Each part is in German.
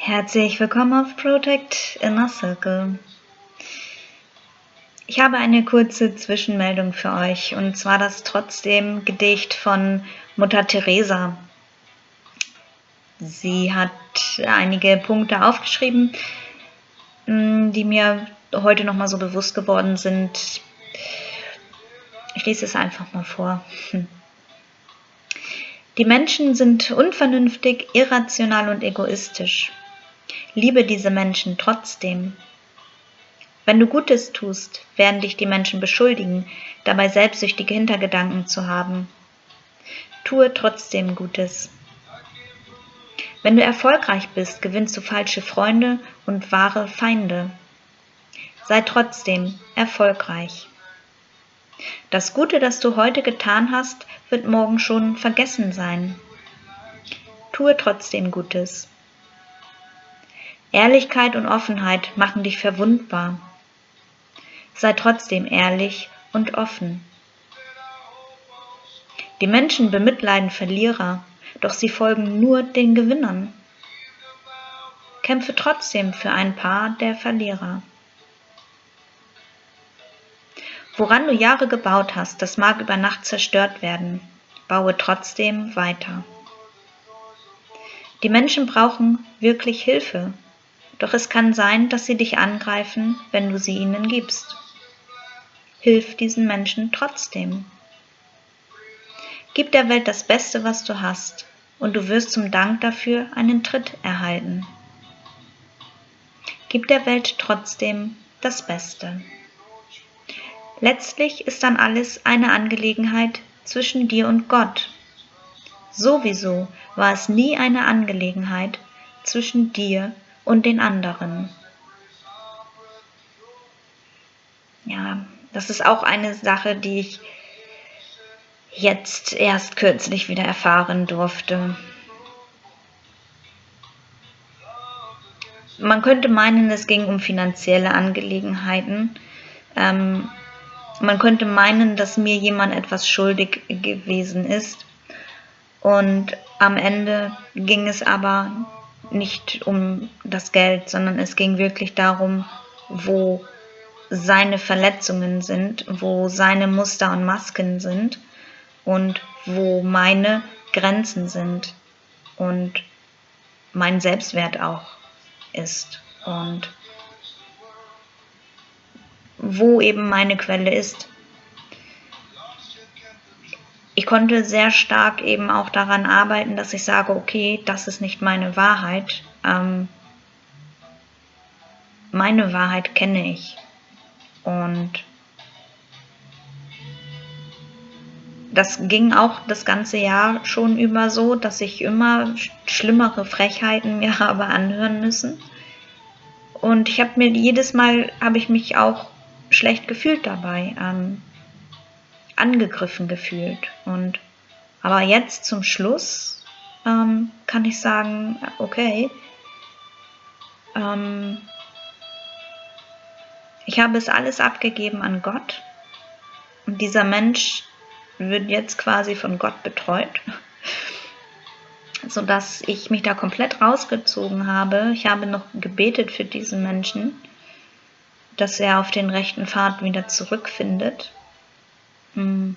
Herzlich willkommen auf Protect Inner Circle. Ich habe eine kurze Zwischenmeldung für euch, und zwar das trotzdem Gedicht von Mutter Teresa. Sie hat einige Punkte aufgeschrieben, die mir heute nochmal so bewusst geworden sind. Ich lese es einfach mal vor. Die Menschen sind unvernünftig, irrational und egoistisch. Liebe diese Menschen trotzdem. Wenn du Gutes tust, werden dich die Menschen beschuldigen, dabei selbstsüchtige Hintergedanken zu haben. Tue trotzdem Gutes. Wenn du erfolgreich bist, gewinnst du falsche Freunde und wahre Feinde. Sei trotzdem erfolgreich. Das Gute, das du heute getan hast, wird morgen schon vergessen sein. Tue trotzdem Gutes. Ehrlichkeit und Offenheit machen dich verwundbar. Sei trotzdem ehrlich und offen. Die Menschen bemitleiden Verlierer, doch sie folgen nur den Gewinnern. Kämpfe trotzdem für ein Paar der Verlierer. Woran du Jahre gebaut hast, das mag über Nacht zerstört werden. Baue trotzdem weiter. Die Menschen brauchen wirklich Hilfe. Doch es kann sein, dass sie dich angreifen, wenn du sie ihnen gibst. Hilf diesen Menschen trotzdem. Gib der Welt das Beste, was du hast, und du wirst zum Dank dafür einen Tritt erhalten. Gib der Welt trotzdem das Beste. Letztlich ist dann alles eine Angelegenheit zwischen dir und Gott. Sowieso war es nie eine Angelegenheit zwischen dir und den anderen. Ja, das ist auch eine Sache, die ich jetzt erst kürzlich wieder erfahren durfte. Man könnte meinen, es ging um finanzielle Angelegenheiten. Man könnte meinen, dass mir jemand etwas schuldig gewesen ist. Und am Ende ging es aber nicht um das Geld, sondern es ging wirklich darum, wo seine Verletzungen sind, wo seine Muster und Masken sind und wo meine Grenzen sind und mein Selbstwert auch ist und wo eben meine Quelle ist. Ich konnte sehr stark eben auch daran arbeiten, dass ich sage, okay, das ist nicht meine Wahrheit. Meine Wahrheit kenne ich. Und das ging auch das ganze Jahr schon über so, dass ich immer schlimmere Frechheiten mir habe anhören müssen. Und ich habe jedes Mal mich auch schlecht gefühlt dabei, angegriffen gefühlt. Aber jetzt zum Schluss kann ich sagen, okay, ich habe es alles abgegeben an Gott, und dieser Mensch wird jetzt quasi von Gott betreut, sodass ich mich da komplett rausgezogen habe. Ich habe noch gebetet für diesen Menschen, dass er auf den rechten Pfad wieder zurückfindet. Und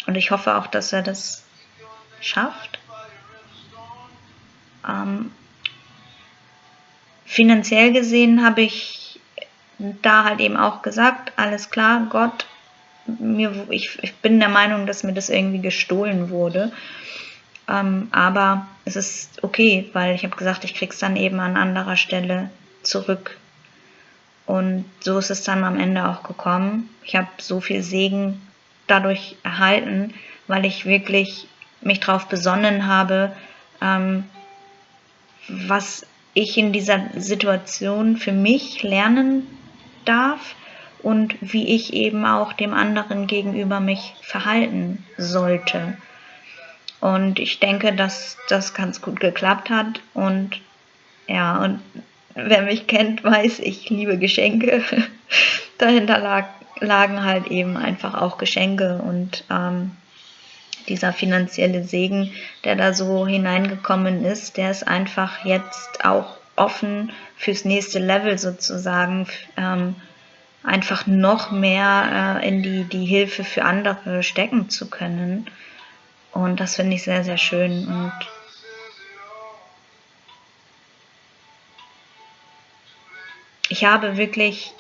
ich hoffe auch, dass er das schafft. Finanziell gesehen habe ich da halt eben auch gesagt, alles klar, Gott, ich bin der Meinung, dass mir das irgendwie gestohlen wurde. Aber es ist okay, weil ich habe gesagt, ich krieg's dann eben an anderer Stelle zurück. Und so ist es dann am Ende auch gekommen. Ich habe so viel Segen dadurch erhalten, weil ich wirklich mich darauf besonnen habe, was ich in dieser Situation für mich lernen darf und wie ich eben auch dem anderen gegenüber mich verhalten sollte. Und ich denke, dass das ganz gut geklappt hat. Und ja, und wer mich kennt, weiß, ich liebe Geschenke. Dahinter lagen halt eben einfach auch Geschenke und dieser finanzielle Segen, der da so hineingekommen ist, der ist einfach jetzt auch offen fürs nächste Level sozusagen, einfach noch mehr in die Hilfe für andere stecken zu können. Und das finde ich sehr, sehr schön. Und ich habe wirklich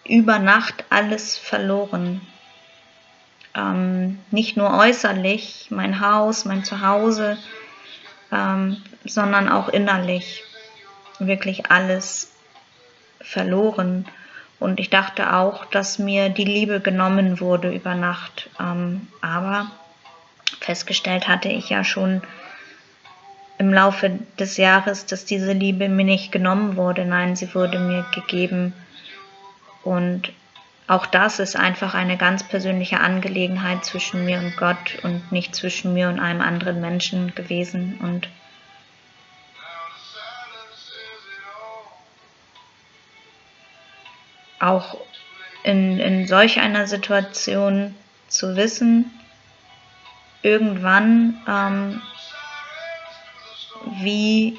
über Nacht alles verloren. Nicht nur äußerlich, mein Haus, mein Zuhause, sondern auch innerlich. Wirklich alles verloren. Und ich dachte auch, dass mir die Liebe genommen wurde über Nacht. Aber festgestellt hatte ich ja schon im Laufe des Jahres, dass diese Liebe mir nicht genommen wurde. Nein, sie wurde mir gegeben. Und auch das ist einfach eine ganz persönliche Angelegenheit zwischen mir und Gott und nicht zwischen mir und einem anderen Menschen gewesen. Und auch in solch einer Situation zu wissen, irgendwann, wie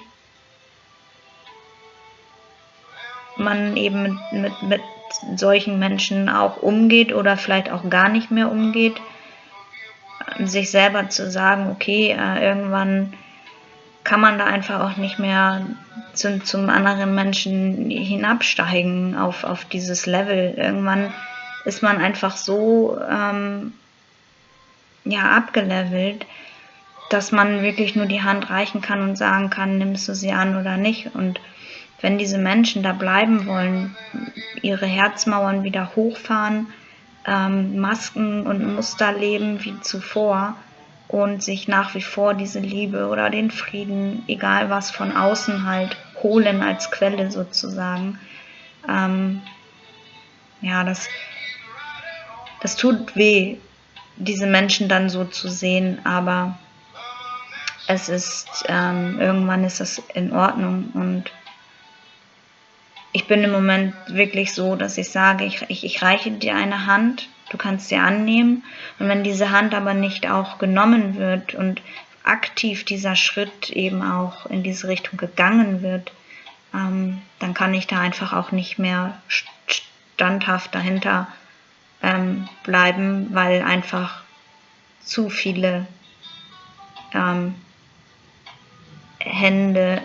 man eben mit solchen Menschen auch umgeht oder vielleicht auch gar nicht mehr umgeht, sich selber zu sagen, okay, irgendwann kann man da einfach auch nicht mehr zum anderen Menschen hinabsteigen auf dieses Level. Irgendwann ist man einfach so abgelevelt, dass man wirklich nur die Hand reichen kann und sagen kann, nimmst du sie an oder nicht. Und wenn diese Menschen da bleiben wollen, ihre Herzmauern wieder hochfahren, Masken und Muster leben wie zuvor und sich nach wie vor diese Liebe oder den Frieden, egal was von außen halt, holen als Quelle sozusagen, das tut weh, diese Menschen dann so zu sehen, aber es ist, irgendwann ist das in Ordnung und ich bin im Moment wirklich so, dass ich sage, ich reiche dir eine Hand, du kannst sie annehmen und wenn diese Hand aber nicht auch genommen wird und aktiv dieser Schritt eben auch in diese Richtung gegangen wird, dann kann ich da einfach auch nicht mehr standhaft dahinter bleiben, weil einfach zu viele Hände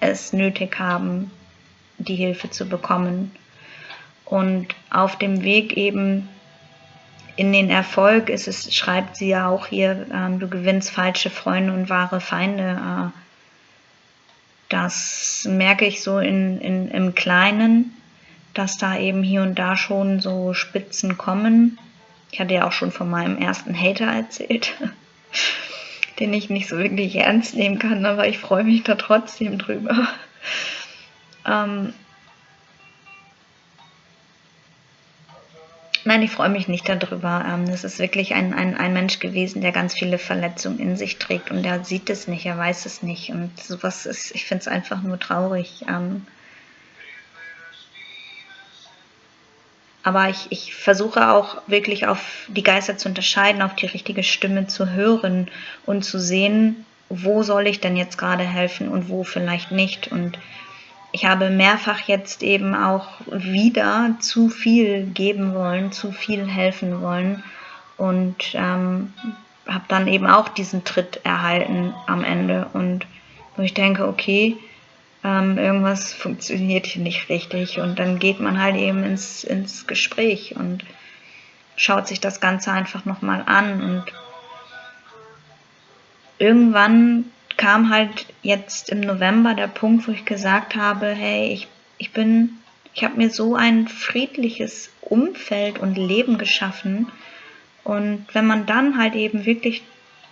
es nötig haben, die Hilfe zu bekommen. Und auf dem Weg eben in den Erfolg ist es, schreibt sie ja auch hier, du gewinnst falsche Freunde und wahre Feinde. Das merke ich so im Kleinen, dass da eben hier und da schon so Spitzen kommen. Ich hatte ja auch schon von meinem ersten Hater erzählt, den ich nicht so wirklich ernst nehmen kann, aber ich freue mich da trotzdem drüber. Nein, ich freue mich nicht darüber. Das ist wirklich ein Mensch gewesen, der ganz viele Verletzungen in sich trägt und der sieht es nicht, er weiß es nicht. Und sowas ist, ich finde es einfach nur traurig. Aber ich versuche auch wirklich auf die Geister zu unterscheiden, auf die richtige Stimme zu hören und zu sehen, wo soll ich denn jetzt gerade helfen und wo vielleicht nicht. Und ich habe mehrfach jetzt eben auch wieder zu viel geben wollen, zu viel helfen wollen und habe dann eben auch diesen Tritt erhalten am Ende. Und wo ich denke, okay, irgendwas funktioniert hier nicht richtig. Und dann geht man halt eben ins Gespräch und schaut sich das Ganze einfach nochmal an. Und irgendwann kam halt jetzt im November der Punkt, wo ich gesagt habe, hey, ich habe mir so ein friedliches Umfeld und Leben geschaffen. Und wenn man dann halt eben wirklich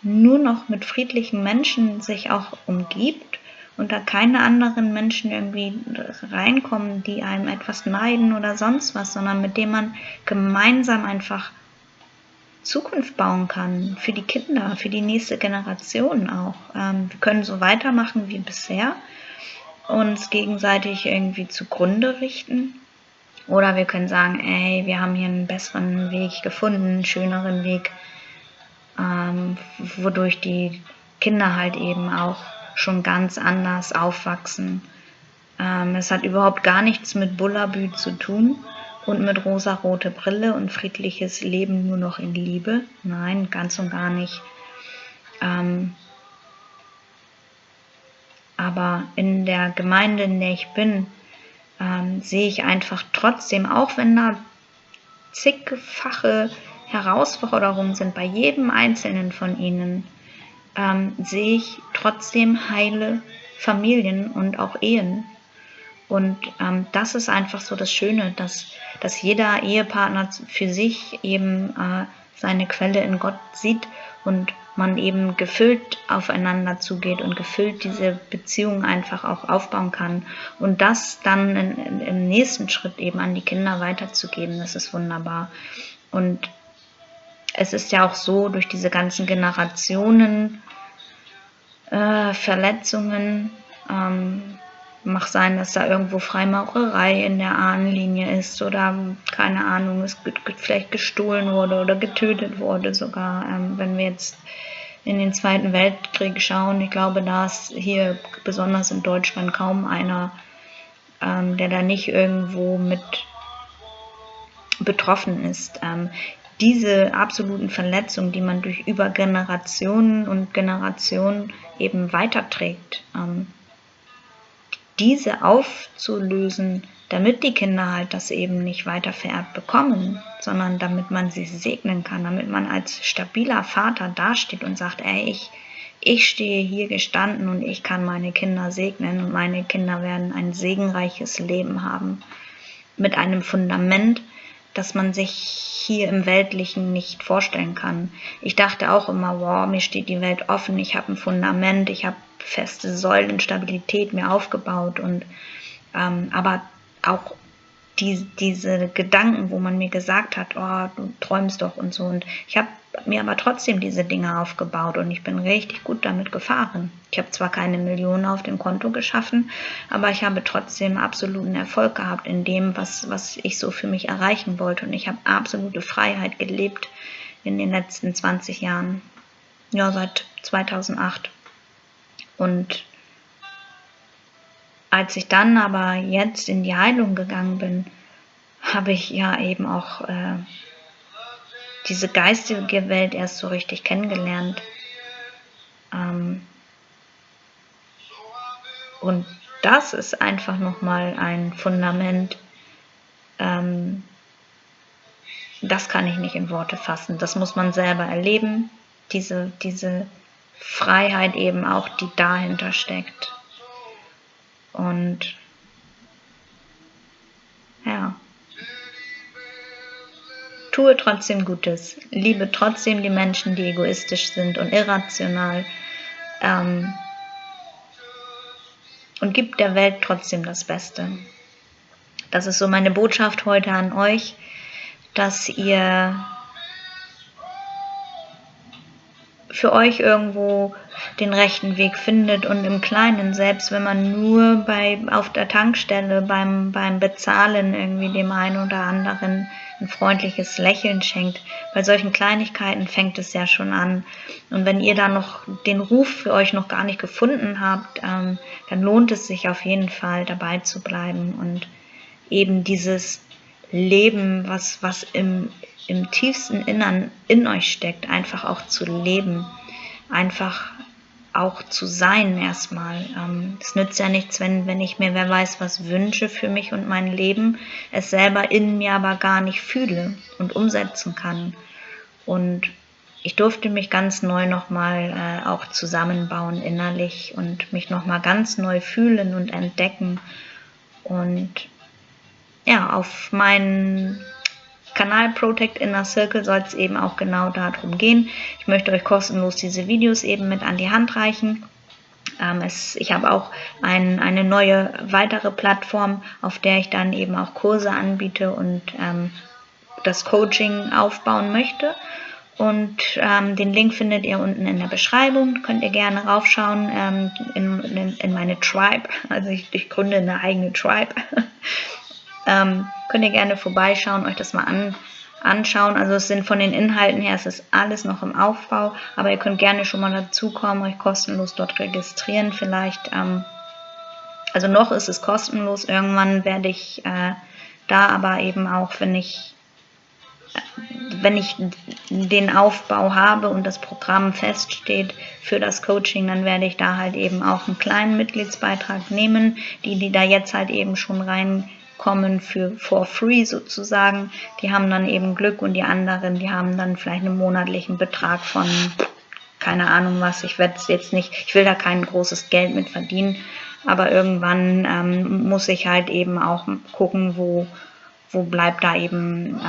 nur noch mit friedlichen Menschen sich auch umgibt und da keine anderen Menschen irgendwie reinkommen, die einem etwas neiden oder sonst was, sondern mit dem man gemeinsam einfach Zukunft bauen kann, für die Kinder, für die nächste Generation auch. Wir können so weitermachen wie bisher, uns gegenseitig irgendwie zugrunde richten. Oder wir können sagen, ey, wir haben hier einen besseren Weg gefunden, einen schöneren Weg, wodurch die Kinder halt eben auch schon ganz anders aufwachsen Es hat überhaupt gar nichts mit Bullabü zu tun und mit rosarote Brille und friedliches Leben nur noch in Liebe. Nein, ganz und gar nicht. Aber in der Gemeinde, in der ich bin, sehe ich einfach trotzdem, auch wenn da zigfache Herausforderungen sind bei jedem Einzelnen von ihnen, sehe ich trotzdem heile Familien und auch Ehen. Und das ist einfach so das Schöne, dass jeder Ehepartner für sich eben seine Quelle in Gott sieht und man eben gefüllt aufeinander zugeht und gefüllt diese Beziehung einfach auch aufbauen kann. Und das dann im nächsten Schritt eben an die Kinder weiterzugeben, das ist wunderbar. Und es ist ja auch so, durch diese ganzen Generationen, Verletzungen, mag sein, dass da irgendwo Freimaurerei in der Ahnenlinie ist oder keine Ahnung, es vielleicht gestohlen wurde oder getötet wurde sogar. Wenn wir jetzt in den Zweiten Weltkrieg schauen, ich glaube, da ist hier besonders in Deutschland kaum einer, der da nicht irgendwo mit betroffen ist. Diese absoluten Verletzungen, die man durch über Generationen und Generationen eben weiterträgt, diese aufzulösen, damit die Kinder halt das eben nicht weiter vererbt bekommen, sondern damit man sie segnen kann, damit man als stabiler Vater dasteht und sagt, ey, ich stehe hier gestanden und ich kann meine Kinder segnen und meine Kinder werden ein segenreiches Leben haben mit einem Fundament, das man sich hier im Weltlichen nicht vorstellen kann. Ich dachte auch immer, wow, mir steht die Welt offen, ich habe ein Fundament, ich habe feste Säulen, Stabilität mir aufgebaut und aber auch diese Gedanken, wo man mir gesagt hat, oh, du träumst doch und so, und ich habe mir aber trotzdem diese Dinge aufgebaut und ich bin richtig gut damit gefahren. Ich habe zwar keine Millionen auf dem Konto geschaffen, aber ich habe trotzdem absoluten Erfolg gehabt in dem, was ich so für mich erreichen wollte, und ich habe absolute Freiheit gelebt in den letzten 20 Jahren, ja, seit 2008. Und als ich dann aber jetzt in die Heilung gegangen bin, habe ich ja eben auch diese geistige Welt erst so richtig kennengelernt. Und das ist einfach nochmal ein Fundament, das kann ich nicht in Worte fassen. Das muss man selber erleben, diese Freiheit eben auch, die dahinter steckt. Und ja, tue trotzdem Gutes, liebe trotzdem die Menschen, die egoistisch sind und irrational, und gib der Welt trotzdem das Beste. Das ist so meine Botschaft heute an euch, dass ihr für euch irgendwo den rechten Weg findet und im Kleinen, selbst wenn man nur auf der Tankstelle beim Bezahlen irgendwie dem einen oder anderen ein freundliches Lächeln schenkt. Bei solchen Kleinigkeiten fängt es ja schon an. Und wenn ihr da noch den Ruf für euch noch gar nicht gefunden habt, dann lohnt es sich auf jeden Fall dabei zu bleiben und eben dieses Leben, was im tiefsten Innern in euch steckt, einfach auch zu leben, einfach auch zu sein erstmal. Es nützt ja nichts, wenn ich mir wer weiß was wünsche für mich und mein Leben, es selber in mir aber gar nicht fühle und umsetzen kann. Und ich durfte mich ganz neu nochmal auch zusammenbauen innerlich und mich nochmal ganz neu fühlen und entdecken. Und ja, auf meinen Kanal Protect Inner Circle soll es eben auch genau darum gehen. Ich möchte euch kostenlos diese Videos eben mit an die Hand reichen. Ich habe auch eine neue weitere Plattform, auf der ich dann eben auch Kurse anbiete und das Coaching aufbauen möchte. Und den Link findet ihr unten in der Beschreibung. Könnt ihr gerne raufschauen in meine Tribe. Also ich gründe eine eigene Tribe. Könnt ihr gerne vorbeischauen, euch das mal anschauen. Also es sind von den Inhalten her, es ist alles noch im Aufbau, aber ihr könnt gerne schon mal dazukommen, euch kostenlos dort registrieren vielleicht. also noch ist es kostenlos, irgendwann werde ich da aber eben auch, wenn ich den Aufbau habe und das Programm feststeht für das Coaching, dann werde ich da halt eben auch einen kleinen Mitgliedsbeitrag nehmen. Die da jetzt halt eben schon reinkommen for free sozusagen, die haben dann eben Glück, und die anderen, die haben dann vielleicht einen monatlichen Betrag von, keine Ahnung was, ich will da kein großes Geld mit verdienen, aber irgendwann muss ich halt eben auch gucken, wo bleibt da eben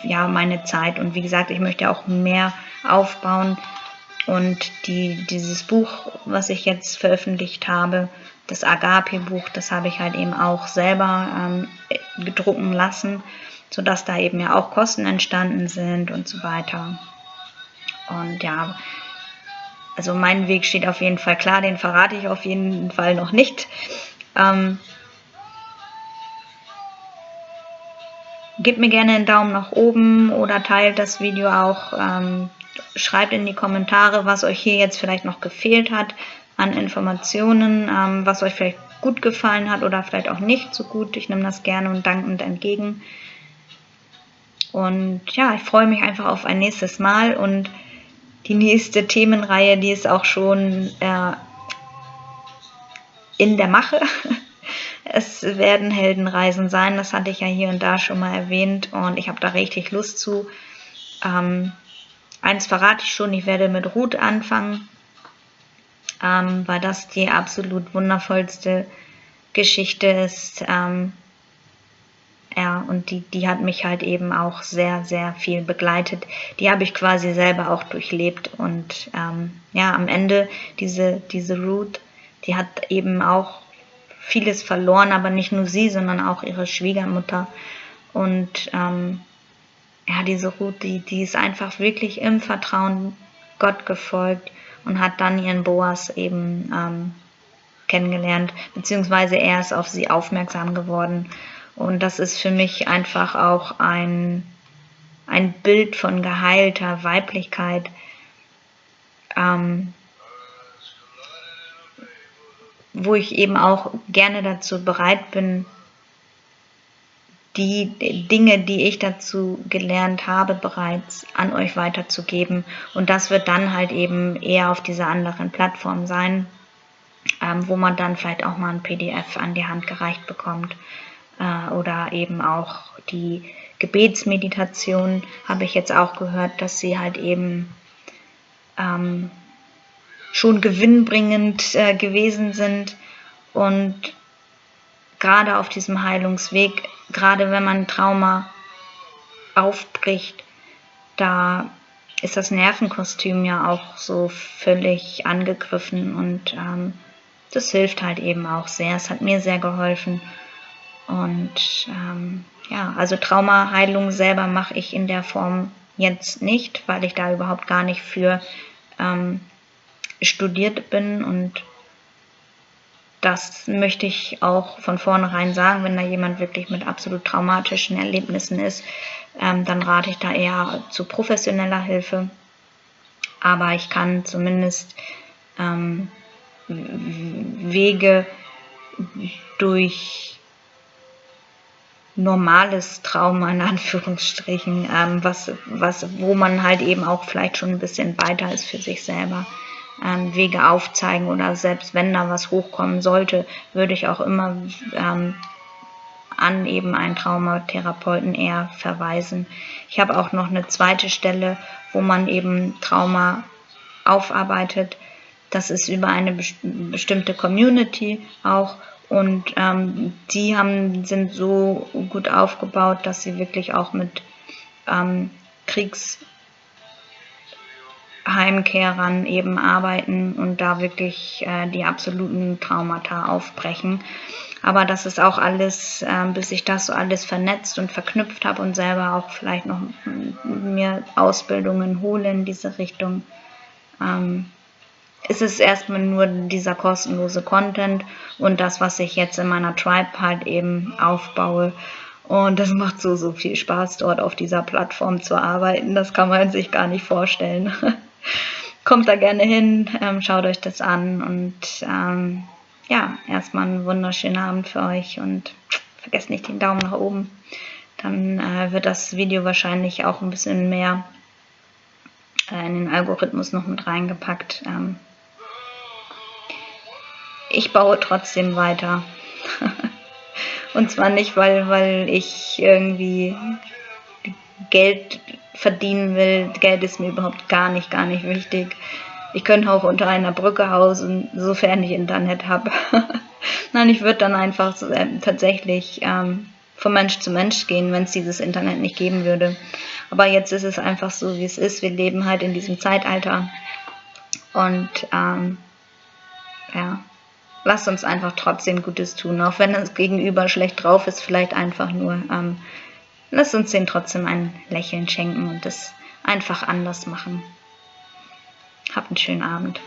meine Zeit. Und wie gesagt, ich möchte auch mehr aufbauen, und dieses Buch, was ich jetzt veröffentlicht habe, das Agape-Buch, das habe ich halt eben auch selber gedrucken lassen, sodass da eben ja auch Kosten entstanden sind und so weiter. Und ja, also mein Weg steht auf jeden Fall klar, den verrate ich auf jeden Fall noch nicht. Gebt mir gerne einen Daumen nach oben oder teilt das Video auch. Schreibt in die Kommentare, was euch hier jetzt vielleicht noch gefehlt hat an Informationen, was euch vielleicht gut gefallen hat oder vielleicht auch nicht so gut. Ich nehme das gerne und dankend entgegen. Und ja, ich freue mich einfach auf ein nächstes Mal, und die nächste Themenreihe, die ist auch schon in der Mache. Es werden Heldenreisen sein, das hatte ich ja hier und da schon mal erwähnt, und ich habe da richtig Lust zu. Eins verrate ich schon, ich werde mit Ruth anfangen, weil das die absolut wundervollste Geschichte ist. Und die hat mich halt eben auch sehr, sehr viel begleitet. Die habe ich quasi selber auch durchlebt, und am Ende diese Ruth, die hat eben auch vieles verloren, aber nicht nur sie, sondern auch ihre Schwiegermutter. Und diese Ruth, die ist einfach wirklich im Vertrauen Gott gefolgt und hat dann ihren Boas eben kennengelernt, beziehungsweise er ist auf sie aufmerksam geworden. Und das ist für mich einfach auch ein Bild von geheilter Weiblichkeit, wo ich eben auch gerne dazu bereit bin, die Dinge, die ich dazu gelernt habe, bereits an euch weiterzugeben. Und das wird dann halt eben eher auf dieser anderen Plattform sein, wo man dann vielleicht auch mal ein PDF an die Hand gereicht bekommt. Oder eben auch die Gebetsmeditation, habe ich jetzt auch gehört, dass sie halt eben schon gewinnbringend gewesen sind. Und gerade auf diesem Heilungsweg, gerade wenn man Trauma aufbricht, da ist das Nervenkostüm ja auch so völlig angegriffen, und das hilft halt eben auch sehr. Es hat mir sehr geholfen. Und also Traumaheilung selber mache ich in der Form jetzt nicht, weil ich da überhaupt gar nicht für studiert bin, und das möchte ich auch von vornherein sagen, wenn da jemand wirklich mit absolut traumatischen Erlebnissen ist, dann rate ich da eher zu professioneller Hilfe. Aber ich kann zumindest Wege durch normales Trauma in Anführungsstrichen, wo man halt eben auch vielleicht schon ein bisschen weiter ist für sich selber, Wege aufzeigen, oder selbst wenn da was hochkommen sollte, würde ich auch immer an eben einen Traumatherapeuten eher verweisen. Ich habe auch noch eine zweite Stelle, wo man eben Trauma aufarbeitet. Das ist über eine bestimmte Community auch, und die sind so gut aufgebaut, dass sie wirklich auch mit Kriegsheimkehrern eben arbeiten und da wirklich die absoluten Traumata aufbrechen. Aber das ist auch alles, bis ich das so alles vernetzt und verknüpft habe und selber auch vielleicht noch mir Ausbildungen hole in diese Richtung, ist es erstmal nur dieser kostenlose Content und das, was ich jetzt in meiner Tribe halt eben aufbaue. Und das macht so viel Spaß, dort auf dieser Plattform zu arbeiten. Das kann man sich gar nicht vorstellen. kommt da gerne hin, schaut euch das an und ja, erstmal einen wunderschönen Abend für euch und vergesst nicht den Daumen nach oben. Dann wird das Video wahrscheinlich auch ein bisschen mehr in den Algorithmus noch mit reingepackt. Ich baue trotzdem weiter. Und zwar nicht, weil ich irgendwie Geld verdienen will. Geld ist mir überhaupt gar nicht wichtig. Ich könnte auch unter einer Brücke hausen, sofern ich Internet habe. Nein, ich würde dann einfach tatsächlich von Mensch zu Mensch gehen, wenn es dieses Internet nicht geben würde. Aber jetzt ist es einfach so, wie es ist. Wir leben halt in diesem Zeitalter. Und ja, lasst uns einfach trotzdem Gutes tun. Auch wenn das Gegenüber schlecht drauf ist, vielleicht einfach nur, lasst uns denen trotzdem ein Lächeln schenken und das einfach anders machen. Habt einen schönen Abend.